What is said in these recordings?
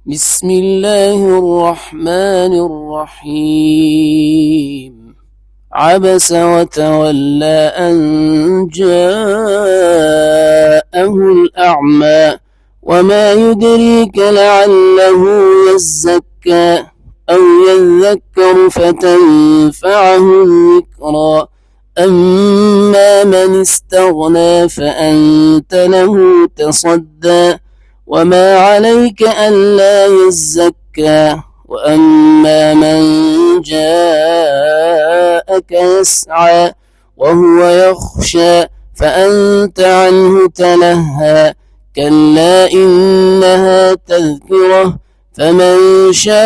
بسم الله الرحمن الرحيم عبس وتولى أن جاءه الأعمى وما يدريك لعله يزكى أو يذكر فتنفعه الذكرى أما من استغنى فأنت له تصدى وما عليك ألا يزكى وأما من جاءك يسعى وهو يخشى فأنت عنه تلهى كلا إنها تذكرة فمن شاء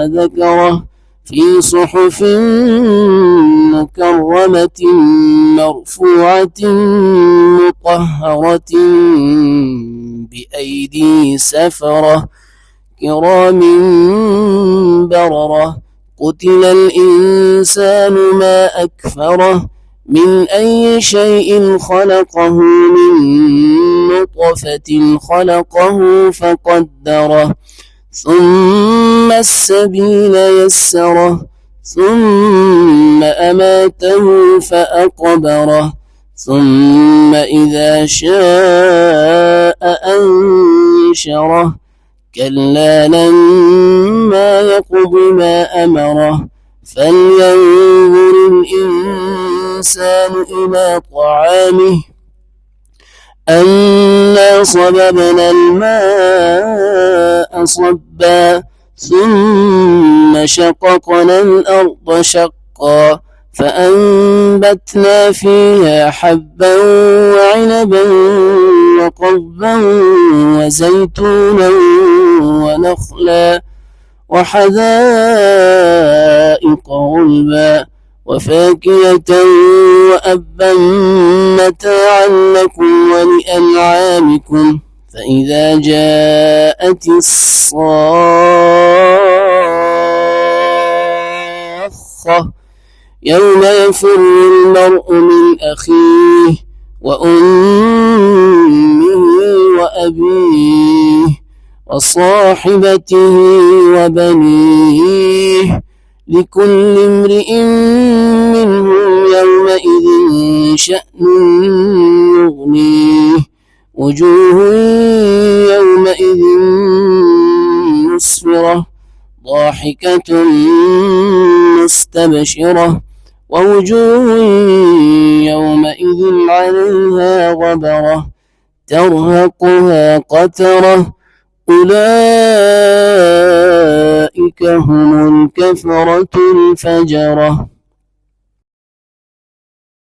ذكره في صحف مكرمة مرفوعة مطهرة بأيدي سفرة كرام بررة قتل الإنسان ما أكفره من أي شيء خلقه من نطفة خلقه فقدره ثم السبيل يسره ثم أماته فأقبره ثم إذا شاء أنشره كلا لما يقض ما أمره فلينظر الإنسان إلى طعامه أنا صببنا الماء صبا ثم شققنا الأرض شقا فأنبتنا فيها حبا وعنبا وقضبا وزيتونا ونخلا وحدائق غلبا وفاكهة وأبا متاعا لكم ولأنعامكم فإذا جاءت الصاخة يوم يفر المرء من أخيه وأمه وأبيه وصاحبته وبنيه لكل امرئ منهم يومئذ شأن يغنيه وجوه يومئذ مسفرة ضاحكة مستبشرة ووجوه يومئذ عليها غبرة ترهقها قترة أولئك هم الكفرة الفجرة.